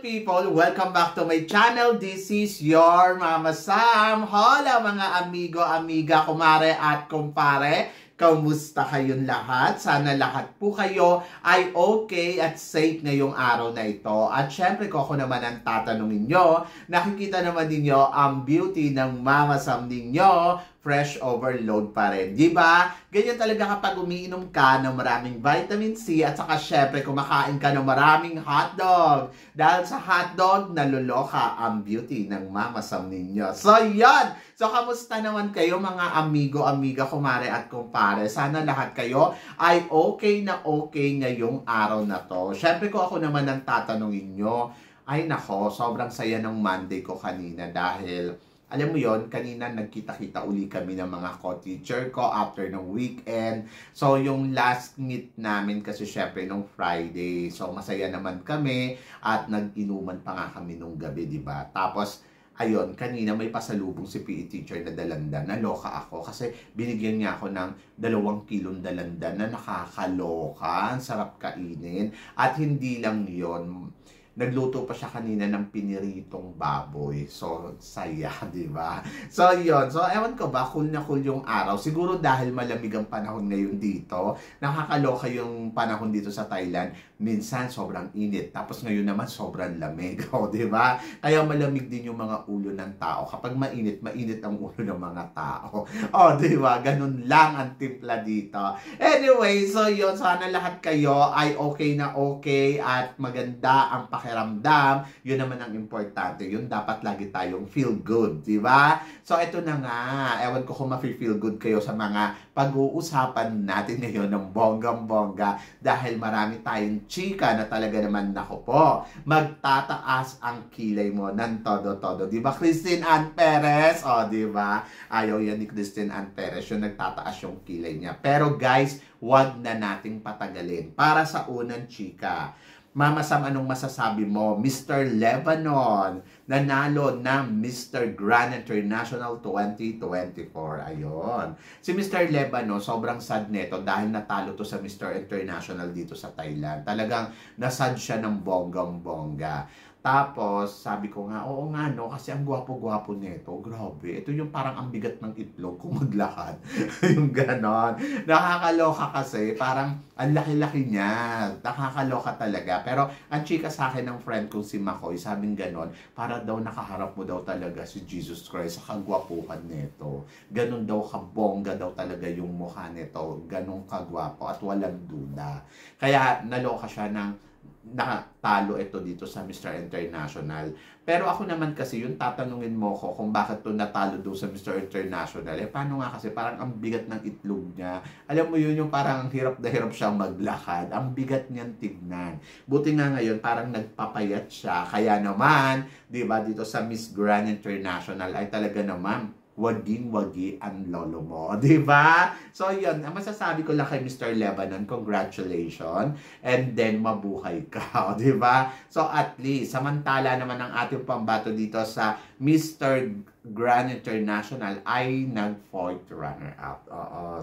people! Welcome back to my channel. This is your Mama Sam. Hola mga amigo, amiga, kumare at kumpare. Kamusta kayong lahat? Sana lahat po kayo ay okay at safe ngayong araw na ito. At syempre ko ako naman ang tatanungin nyo. Nakikita naman ninyo ang beauty ng Mama Sam ninyo. Fresh overload pa rin. Diba? Ganyan talaga kapag umiinom ka ng maraming vitamin C at saka syempre kumakain ka ng maraming hotdog. Dahil sa hotdog, naluloka ang beauty ng Mama Sam ninyo. So, yan! So, kamusta naman kayo mga amigo, amiga, kumare at kumpare? Sana lahat kayo ay okay na okay ngayong araw na to. Syempre ko ako naman ang tatanungin nyo. Ay nako, sobrang saya ng Monday ko kanina dahil alam mo yon, kanina nagkita-kita uli kami ng mga co-teacher ko after ng weekend. So, yung last meet namin kasi syempre nung Friday. So, masaya naman kami at nag-inuman pa nga kami nung gabi, di ba? Tapos, ayun, kanina may pasalubong si PE teacher na dalandan. Naloka ako kasi binigyan niya ako ng 2 kilong dalandan na nakakaloka. Ang sarap kainin. At hindi lang yon, nagluto pa siya kanina ng piniritong baboy. So, saya, di ba? So, yun. So, ewan ko ba, cool na cool yung araw. Siguro dahil malamig ang panahon ngayon dito. Nakakaloka yung panahon dito sa Thailand. Minsan, sobrang init. Tapos ngayon naman, sobrang lamig. O, di ba? Kaya malamig din yung mga ulo ng tao. Kapag mainit, mainit ang ulo ng mga tao. O, di ba? Ganun lang ang timpla dito. Anyway, so yun. Sana lahat kayo ay okay na okay at maganda ang pakiramdam. Yun naman ang importante. Yun dapat lagi tayong feel good, di ba? So ito na nga, ewan ko kung ma-feel good kayo sa mga pag-uusapan natin ngayon ng bonggang-bongga dahil marami tayong chika na talaga naman, nako po, magtataas ang kilay mo ng todo-todo. Di ba, Christine Ann Perez? O, di ba? Ayaw yan ni Christine Ann Perez yung nagtataas yung kilay niya. Pero guys, wag na nating patagalin. Para sa unang chika, Mama Sam, anong masasabi mo? Mr. Lebanon, nanalo ng Mr. Grand International 2024. Ayun. Si Mr. Lebanon, sobrang sad neto dahil natalo to sa Mr. International dito sa Thailand. Talagang nasad siya ng bonggang-bongga. Tapos, sabi ko nga, oo nga no, kasi ang gwapo-gwapo nito. Grabe. Ito yung parang ang bigat ng itlog kung maglakad. Yung ganon. Nakakaloka kasi, parang ang laki-laki niya. Nakakaloka talaga. Pero, ang chika sa akin ng friend kong si Makoy, sabing ganon, para daw nakaharap mo daw talaga si Jesus Christ sa kagwapuhan nito. Ganon daw kabongga daw talaga yung mukha nito. Ganon kagwapo at walang duda. Kaya, naloka siya ng nakatalo ito dito sa Mr. International. Pero ako naman kasi, yung tatanungin mo ko kung bakit to natalo doon sa Mr. International, eh paano nga kasi parang ang bigat ng itlog niya. Alam mo yun, yung parang hirap na hirap siyang maglakad. Ang bigat niyan tignan. Buti nga ngayon, parang nagpapayat siya. Kaya naman, di ba, dito sa Miss Grand International ay talaga naman waging-wagi ang lolo mo. Diba? So, yun. Ang masasabi ko lang kay Mr. Lebanon, congratulations. And then, mabuhay ka. Diba? So, at least, samantala naman ang ating pambato dito sa Mr. Grand International ay nag-4th runner-up.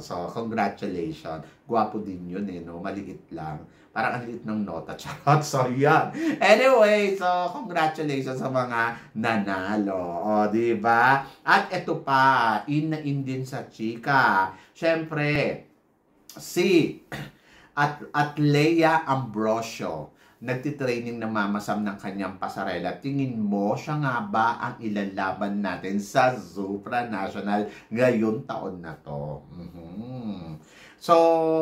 So, congratulations. Gwapo din yun eh, no? Maliit lang. Parang ang liit ng nota. Charot. So, yan. Anyway, so, congratulations sa mga nanalo. O, diba? At ito pa, in na in din sa chika. Siyempre, si Atlea Ambrosio, nagtitraining na Mama Sam ng kanyang pasarela. Tingin mo, siya nga ba ang ilalaban natin sa Supranational ngayong taon na to? So,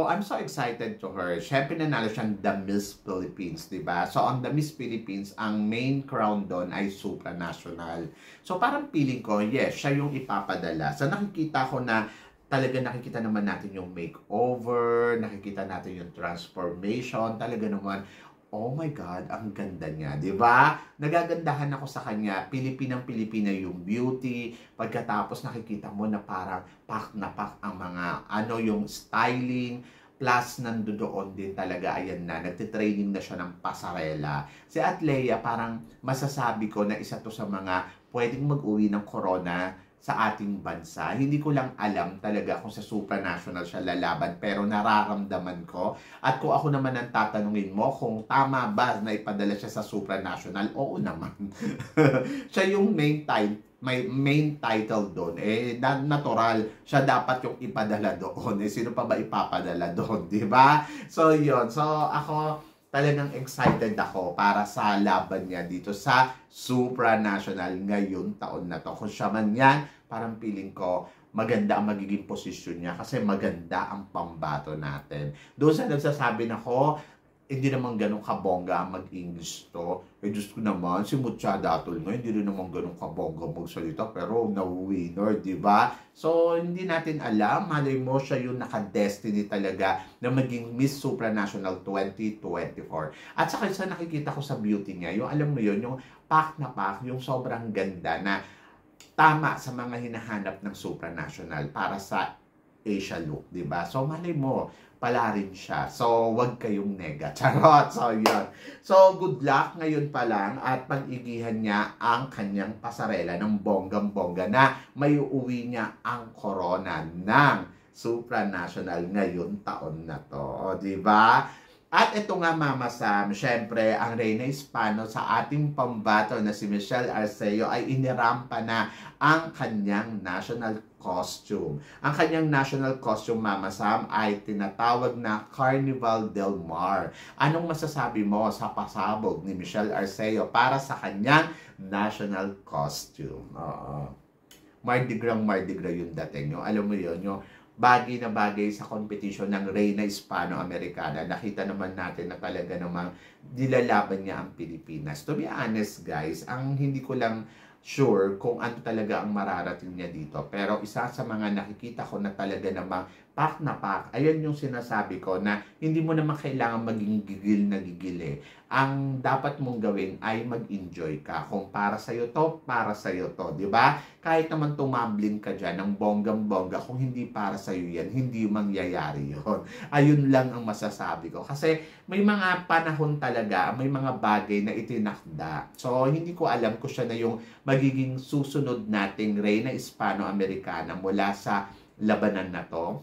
I'm so excited to her. Siyempre nanalo siyang The Miss Philippines, diba? So, on The Miss Philippines, ang main crown doon ay Supranational. So, parang feeling ko, yes, siya yung ipapadala. So, nakikita ko na talaga nakikita naman natin yung makeover, nakikita natin yung transformation, talaga naman, oh my God, ang ganda niya, di ba? Nagagandahan ako sa kanya. Pilipinang-Pilipina yung beauty. Pagkatapos nakikita mo na parang pak na pak ang mga yung styling. Plus, nandoon din talaga, ayan na, nagtitraining na siya ng pasarela. Si Atlea, parang masasabi ko na isa to sa mga pwedeng mag-uwi ng corona sa ating bansa. Hindi ko lang alam talaga kung sa supranational siya lalaban, pero nararamdaman ko. At kung ako naman ang tatanungin mo kung tama ba na ipadala siya sa supranational, oo naman. Siya yung may main title doon. Natural, siya dapat yung ipadala doon. Sino pa ba ipapadala doon, di ba? So, yun. So, ako, talagang excited ako para sa laban niya dito sa supranational ngayon taon na to. Kung siya man yan, parang feeling ko maganda ang magiging posisyon niya kasi maganda ang pambato natin. Doon sa nagsasabi na ko, hindi naman ganun kabongga mag-English to. Diyos ko naman, si Muchada Atol nga, hindi rin naman ganun kabongga magsalita, pero na-winner, di ba? So, hindi natin alam, malay mo siya yung naka-destiny talaga na maging Miss Supranational 2024. At saka sa nakikita ko sa beauty niya, yung alam mo yun, yung pack na pack, yung sobrang ganda na tama sa mga hinahanap ng supranational para sa Asia look, di ba? So, malay mo, pala rin siya. So, wag kayong nega. Charot! So, yun. So, good luck ngayon pa lang at pag-igihan niya ang kanyang pasarela ng bonggang-bongga na may uuwi niya ang corona ng supranational ngayon taon na to. O, di ba? At ito nga, Mama Sam, syempre, ang Reyna Hispano sa ating pambato na si Michelle Arceo ay inirampa na ang kanyang national costume. Ang kanyang national costume, Mama Sam, ay tinatawag na Carnival del Mar. Anong masasabi mo sa pasabog ni Michelle Arceo para sa kanyang national costume? Mardi Gras yung dating nyo. Alam mo yun, yung bagay na bagay sa competition ng Reyna Hispano-Americana. Nakita naman natin na talaga namang nilalaban niya ang Pilipinas. To be honest, guys, ang hindi ko lang sure kung ano talaga ang mararating niya dito. Pero isa sa mga nakikita ko na talaga namang pack na pack, ayan yung sinasabi ko na hindi mo naman kailangan maging gigil na gigil eh. Ang dapat mong gawin ay mag-enjoy ka. Kung para sa'yo to, para sa'yo to. Diba? Kahit naman tumambling ka dyan ng bonggang-bongga, kung hindi para sa'yo yan, hindi mangyayari yun. Ayun lang ang masasabi ko. Kasi may mga panahon talaga, may mga bagay na itinakda. So, hindi ko alam kung siya na yung magiging susunod nating Reyna Hispano-Americana mula sa labanan na to.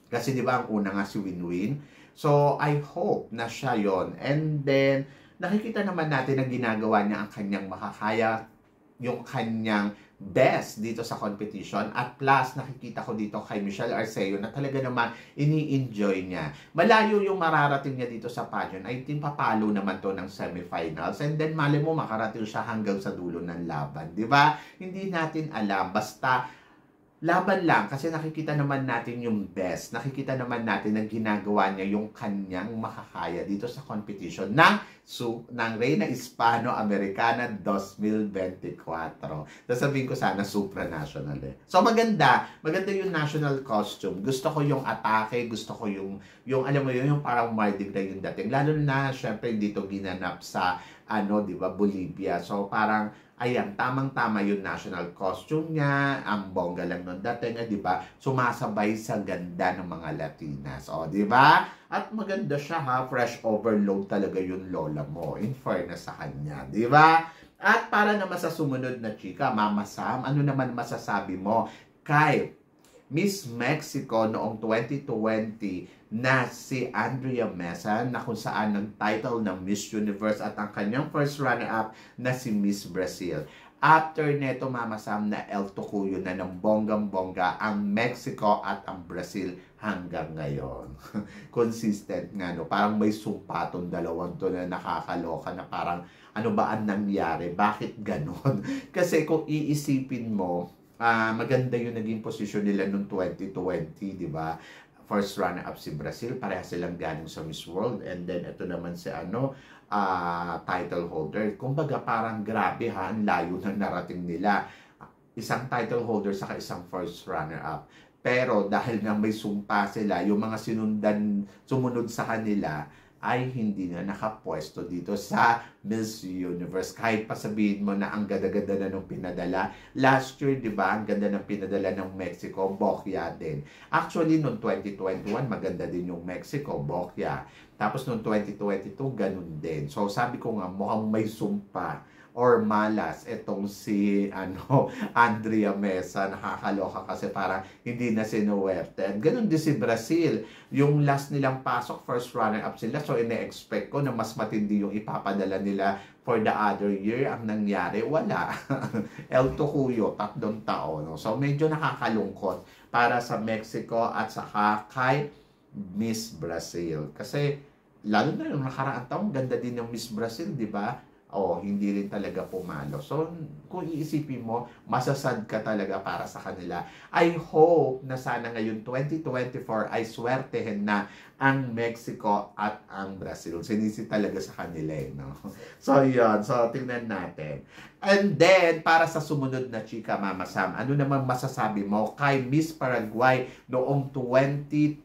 Kasi di ba ang una nga si Winwin. So, I hope na siya yon. And then, nakikita naman natin na ginagawa niya ang kanyang makakaya, yung kanyang best dito sa competition. At plus, nakikita ko dito kay Michelle Arceo na talaga naman ini-enjoy niya. Malayo yung mararating niya dito sa pageant. I think papalo naman to ng semifinals. And then, mali mo, makarating siya hanggang sa dulo ng laban. Di ba? Hindi natin alam. Basta, laban lang kasi nakikita naman natin yung best. Nakikita naman natin na ginagawa niya yung kanyang makakaya dito sa competition ng Reyna Hispano-Americana 2024. Sasabihin ko sana supranational eh. So maganda yung national costume. Gusto ko yung atake, gusto ko yung alam mo yun, yung parang Mardi Gras yung dating. Lalo na syempre dito ginanap sa di ba, Bolivia. So parang ayan, tamang-tama yung national costume niya, ang bongga lang nun dating, di ba? Sumasabay sa ganda ng mga Latinas, di ba? At maganda siya ha, fresh overload talaga yung lola mo, in fairness sa kanya, di ba? At para naman sa sumunod na chika, Mama Sam, ano naman masasabi mo kay Miss Mexico noong 2020 na si Andrea Mesa na kung saan nag-title ng Miss Universe at ang kanyang first runner-up na si Miss Brazil. After neto, Mama Sam, na El Tocuyo na ng bonggang-bongga ang Mexico at ang Brazil hanggang ngayon. Consistent nga, no? Parang may sumpatong dalawang to na nakakaloka na parang ano ba ang nangyari? Bakit ganon? Kasi kung iisipin mo, maganda yung naging posisyon nila noong 2020, di ba? First runner-up si Brazil, pareha silang galing sa Miss World, and then ito naman si title holder. Kumbaga parang grabe ha, ang layo ng narating nila. Isang title holder saka isang first runner-up. Pero dahil nga may sumpa sila, yung mga sumunod sa kanila, ay hindi na nakapwesto dito sa Miss Universe. Kahit pa sabihin mo na ang ganda-ganda na nung pinadala. Last year, di ba, ang ganda ng pinadala ng Mexico, bokya din. Actually, noong 2021, maganda din yung Mexico, bokya. Tapos noong 2022, ganun din. So, sabi ko nga, mukhang may sumpa. or malas itong si Andrea Mesa. Nakakaloka kasi parang hindi na sinuwerte. At ganun din si Brazil. Yung last nilang pasok, first runner-up sila. So, ine-expect ko na mas matindi yung ipapadala nila for the other year. Ang nangyari, wala. El Tocuyo, 3 taon. No? So, medyo nakakalungkot para sa Mexico at saka kay Miss Brazil. Kasi, lalo na yung nakaraang taong, ganda din ng Miss Brazil, di ba? Hindi rin talaga pumalo. So, kung iisipin mo, masasad ka talaga para sa kanila. I hope na sana ngayon 2024 ay swertehin na ang Mexico at ang Brazil. Sinisi talaga sa kanila no? So, yun. So, tingnan natin. And then, para sa sumunod na chika, Mama Sam, ano naman masasabi mo kay Miss Paraguay noong 2021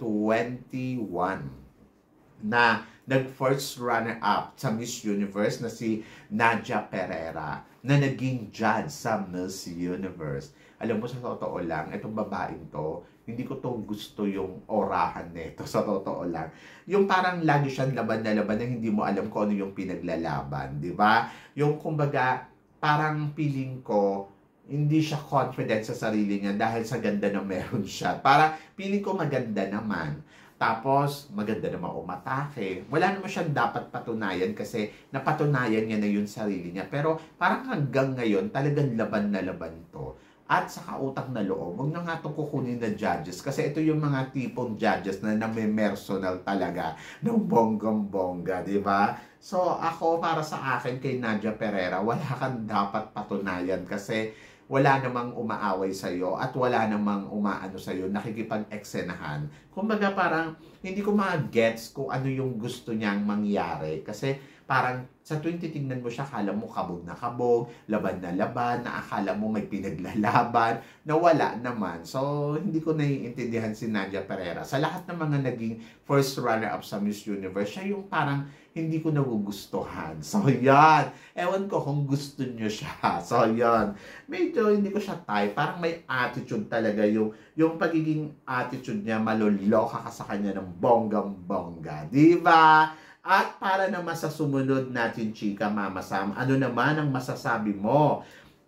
na nag-first runner-up sa Miss Universe na si Nadia Pereira na naging judge sa Miss Universe. Alam mo, sa totoo lang, itong babaeng to, hindi ko to gusto yung orahan nito, sa totoo lang. Yung parang lagi siyang laban na laban na hindi mo alam kung ano yung pinaglalaban, di ba? Yung kumbaga, parang feeling ko, hindi siya confident sa sarili niya dahil sa ganda na meron siya. Parang feeling ko maganda naman. Tapos, maganda naman umatake. Wala naman siyang dapat patunayan kasi napatunayan niya na yung sarili niya. Pero parang hanggang ngayon, talagang laban na laban to. At sa kautang na loob, huwag na nga itong kukunin na judges. Kasi ito yung mga tipong judges na name-personal talaga ng bonggang-bongga, di ba? So, ako para sa akin kay Nadia Pereira, wala kang dapat patunayan kasi wala namang umaaway sa'yo at wala namang umaano sa'yo, nakikipag-eksenahan. Kumbaga parang hindi ko ma-gets kung ano yung gusto niyang mangyari. Kasi parang sa tuwing titignan mo siya, akala mo kabog na kabog, laban na laban, na akala mo may pinaglalaban, na wala naman. So, hindi ko naiintindihan si Nadia Pereira. Sa lahat ng mga naging first runner-up sa Miss Universe, siya yung parang hindi ko nagugustuhan. So, yan. Ewan ko kung gusto nyo siya. So, yan. Medyo hindi ko siya type. Parang may attitude talaga. Yung pagiging attitude niya, maluloka ka sa kanya ng bonggang-bongga. Diba? At para naman sa sumunod natin, chika, Mama Sam, ano naman ang masasabi mo?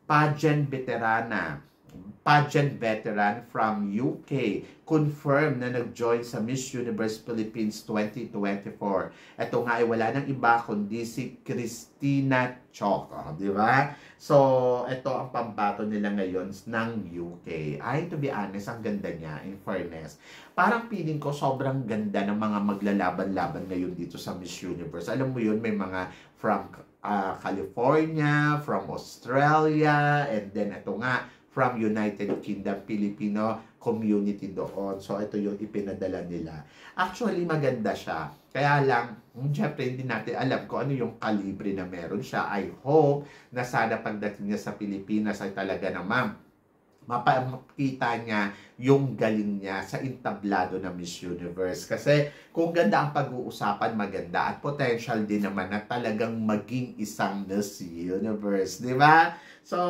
Pageant veteran from UK confirmed na nag-join sa Miss Universe Philippines 2024. Ito nga ay wala nang iba kundi si Christina Chok, di ba? So, ito ang pambato nila ngayon ng UK. Ay, to be honest, ang ganda niya, in fairness. Parang feeling ko sobrang ganda ng mga maglalaban-laban ngayon dito sa Miss Universe. Alam mo yun, may mga from California, from Australia, and then ito nga, from United Kingdom, Filipino community doon. So, ito yung ipinadala nila. Actually, maganda siya. Kaya lang, syempre, hindi natin alam kung ano yung kalibre na meron siya. I hope na sana pagdating niya sa Pilipinas ay talaga naman mapakita niya yung galing niya sa entablado na Miss Universe. Kasi kung ganda ang pag-uusapan, maganda. At potential din naman na talagang maging isang Miss Universe. Di ba? So,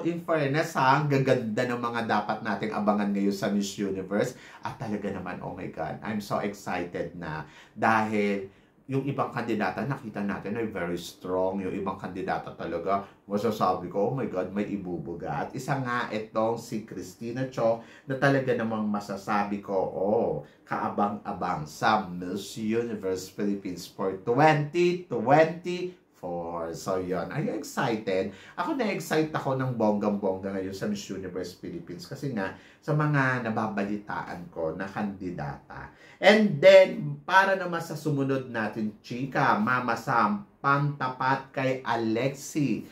in fairness ang gaganda ng mga dapat nating abangan ngayon sa Miss Universe. At talaga naman, oh my God, I'm so excited na dahil yung ibang kandidata, nakita natin ay very strong. Yung ibang kandidata talaga, masasabi ko, oh my God, may ibubuga. At isa nga itong si Christina Chok na talaga namang masasabi ko, kaabang-abang sa Miss Universe Philippines for 2024. So, yun. Are you excited? Ako na-excite ako ng bonggang-bongga ngayon sa Miss Universe Philippines kasi nga sa mga nababalitaan ko na kandidata. And then, para naman sa sumunod natin, chika, Mama Sam, pangtapat kay Alexi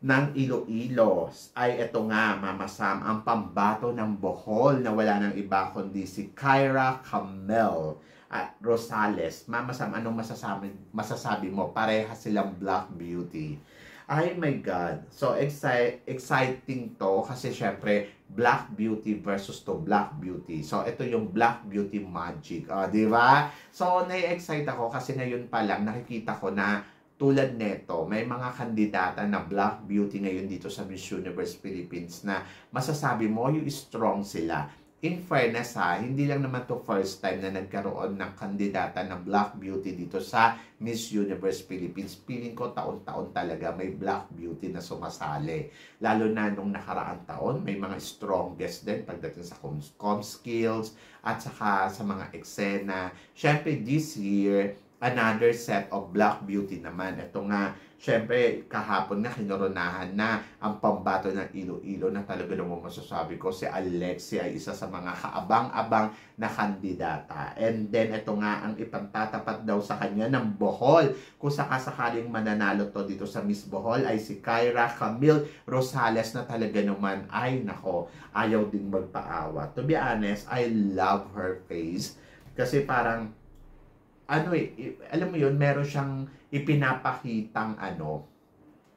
ng Iloilo ay ito nga, Mama Sam, ang pambato ng Bohol na wala nang iba kundi si Kyra Camel at Rosales. Mama Sam, anong masasabi mo? Pareha silang Black Beauty. Ay my God. So, exciting to kasi syempre, Black Beauty versus to Black Beauty. So, ito yung Black Beauty Magic. Di ba? So, nai-excite ako kasi ngayon pa lang nakikita ko na tulad neto, may mga kandidata na Black Beauty ngayon dito sa Miss Universe Philippines na masasabi mo yung strong sila. in fairness ha, hindi lang naman to first time na nagkaroon ng kandidata ng Black Beauty dito sa Miss Universe Philippines. Feeling ko taon-taon talaga may Black Beauty na sumasali. Lalo na nung nakaraang taon, may mga strongest din pagdating sa com skills at saka sa mga eksena. Siyempre this year, another set of Black Beauty naman. Ito nga, syempre, kahapon na kinoronahan na ang pambato ng Iloilo na talaga naman masasabi ko, si Alexi ay isa sa mga kaabang-abang na kandidata. And then, ito nga ang ipagtatapat daw sa kanya ng Bohol. Kung sakasakaling mananalo to dito sa Miss Bohol ay si Kyra Camille Rosales na talaga naman ay, nako, ayaw din magpaawa. To be honest, I love her face. Kasi parang, ano alam mo yun, meron siyang ipinapakitang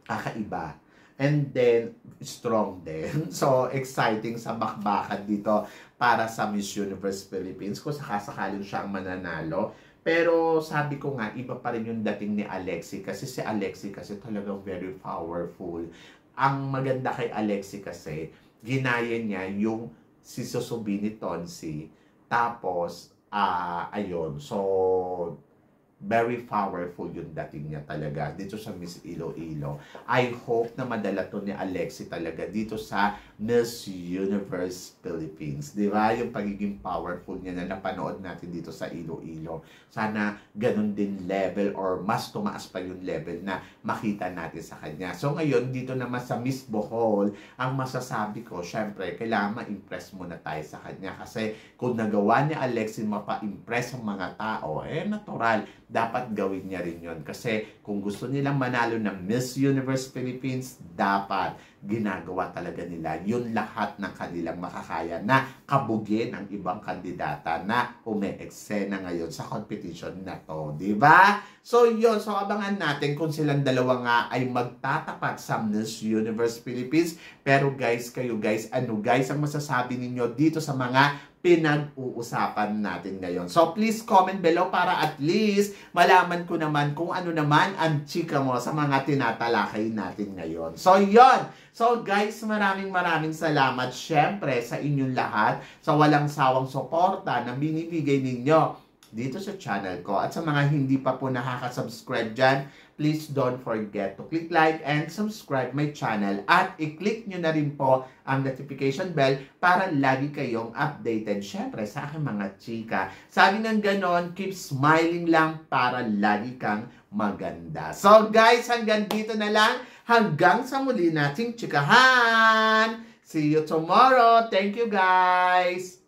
kakaiba. And then, strong din. So, exciting sa bakbakan dito para sa Miss Universe Philippines kung sakasakaling siya ang mananalo. Pero sabi ko nga, iba pa rin yung dating ni Alexi kasi si Alexi kasi talagang very powerful. Ang maganda kay Alexi kasi, ginaya niya yung si Susubini Tonsi. Tapos, ayun. So, very powerful yung dating niya talaga dito sa Miss Iloilo. I hope na madala to ni Alexi talaga dito sa Miss Universe Philippines. Di ba? Yung pagiging powerful niya na napanood natin dito sa Iloilo. Sana ganun din level or mas tumaas pa yung level na makita natin sa kanya. So ngayon, dito naman sa Miss Bohol, ang masasabi ko, syempre, kailangan ma-impress muna tayo sa kanya. Kasi kung nagawa ni Alexi mapa-impress ang mga tao, natural, dapat gawin niya rin yun. Kasi kung gusto nilang manalo ng Miss Universe Philippines, dapat ginagawa talaga nila yun lahat ng kanilang makakaya na kabugin ang ibang kandidata na ume-eksena ngayon sa competition na to. Diba? So yun, so abangan natin kung silang dalawa nga ay magtatapat sa Miss Universe Philippines. Pero guys, kayo guys, ano guys ang masasabi ninyo dito sa mga pinag-uusapan natin ngayon? So please comment below para at least malaman ko naman kung ano naman ang chika mo sa mga tinatalakay natin ngayon. So yun! So guys, maraming salamat syempre sa inyong lahat sa walang sawang suporta na binibigay ninyo dito sa channel ko. At sa mga hindi pa po nakaka-subscribe dyan, please don't forget to click like and subscribe my channel. At i-click nyo na rin po ang notification bell para lagi kayong updated. Syempre sa aking mga chika. Sabi ng ganon, keep smiling lang para lagi kang maganda. So guys, hanggang dito na lang. Hanggang sa muli nating chikahan. See you tomorrow. Thank you guys.